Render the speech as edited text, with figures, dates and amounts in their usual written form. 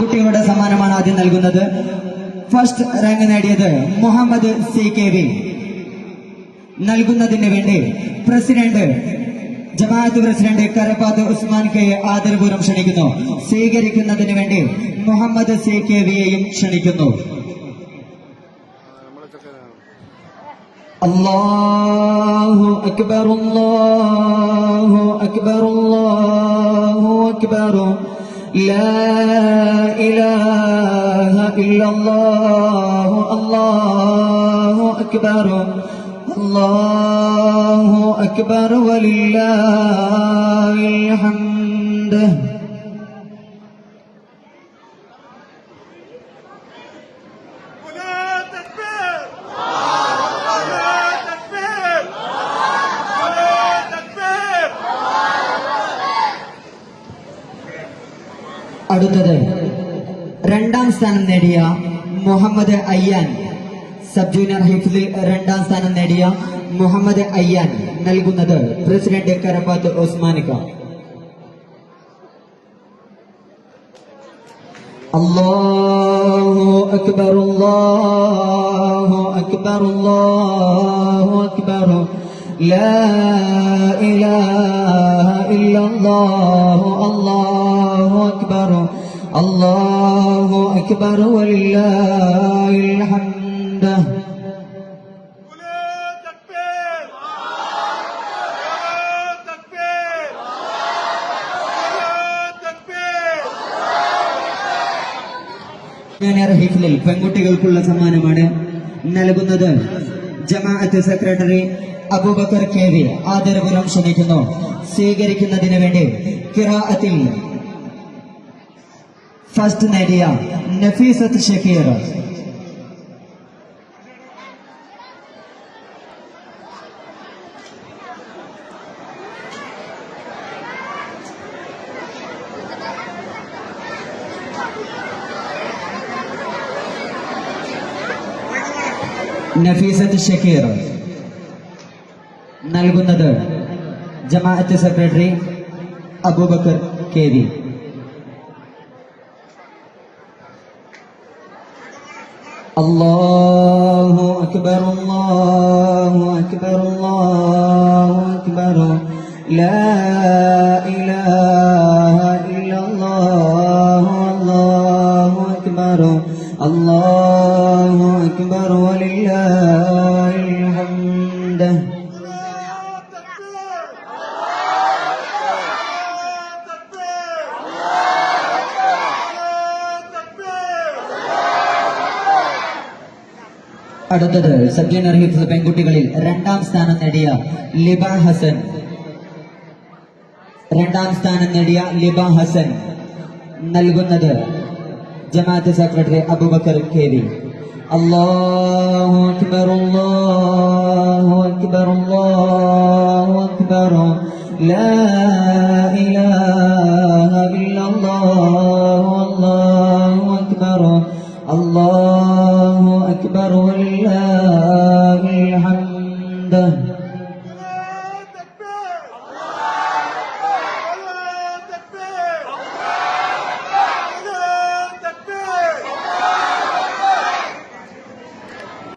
കുട്ടികളുടെ സമ്മാനമാണ് ആദ്യം നൽകുന്നത്. ഫസ്റ്റ് റാങ്ക് നേടിയത് മുഹമ്മദ് CKV. നൽകുന്നതിന് വേണ്ടി ജമാഅത്ത് പ്രസിഡന്റ് കരപ്പാത്ത് ഉസ്മാൻ കെ ആദരപൂർവ്വം ക്ഷണിക്കുന്നു. സ്വീകരിക്കുന്നതിന് വേണ്ടി മുഹമ്മദ് CKVയെയും ക്ഷണിക്കുന്നു. അല്ലാഹു അക്ബർ അല്ലാഹു അക്ബർ അല്ലാഹു അക്ബർ ലാ ഇലാഹ ഇല്ലല്ലാഹു അല്ലാഹു അക്ബർ അല്ലാഹു അക്ബർ വലില്ലാഹിൽ ഹംദ്. അടുത്തത് രണ്ടാം സ്ഥാനം നേടിയ മുഹമ്മദ് അയ്യാൻ. സബ് ജൂനിയർ ഹിഫ്സിൽ രണ്ടാം സ്ഥാനം നേടിയ മുഹമ്മദ് അയ്യാൻ നൽകുന്നത് പ്രസിഡന്റ് കരപ്പാത്ത് ഉസ്മാനിക്ക. അല്ലാഹു അക്ബർ അല്ലാഹു അക്ബർ അല്ലാഹു അക്ബർ ലാ ഇലാഹ ഇല്ലല്ലാഹു അല്ലാഹു അക്ബർ അല്ലാഹു അക്ബർ വലില്ലാഹിൽ ഹംദ്. ജൂനിയർ ഹിഫ്ലിൽ പെൺകുട്ടികൾക്കുള്ള സമ്മാനമാണ് നൽകുന്നത്. ജമാഅത്ത് സെക്രട്ടറി അബൂബക്കർ KV ആദരപൂർവ്വം ക്ഷണിക്കുന്നു. സ്വീകരിക്കുന്നതിന് വേണ്ടി ഖിറാഅത്തിൽ ഫസ്റ്റ് നേടിയ നഫീസത്ത് ഷക്കീർ. നഫീസത്ത് ഷക്കീർ നൽകുന്നത് ജമാഅത്ത് സെക്രട്ടറി അബൂബക്കർ KV. അല്ലാഹു അക്ബർ അല്ലാഹു അക്ബർ അല്ലാഹു അക്ബർ ലാ ഇലാഹ ഇല്ലല്ലാഹു അല്ലാഹു അക്ബർ അല്ലാഹു അക്ബർ വലില്ലാഹിൽ ഹംദ്. അടുത്തത് സബ് ജൂനിയർ ഹിഫ്സ് പെൺകുട്ടികളിൽ രണ്ടാം സ്ഥാനം നേടിയ ലിബ ഹസൻ. നൽകുന്നത് ജമാഅത്ത് സെക്രട്ടറി അബൂബക്കർ KV. അല്ലാഹു അക്ബർ അല്ലാഹു അക്ബർ അല്ലാഹു അക്ബർ ലാ ഇലാഹ ഇല്ലല്ലാഹു അല്ലാഹു അക്ബർ അല്ലാഹു അക്ബർ വലില്ലാഹിൽ ഹംദ്.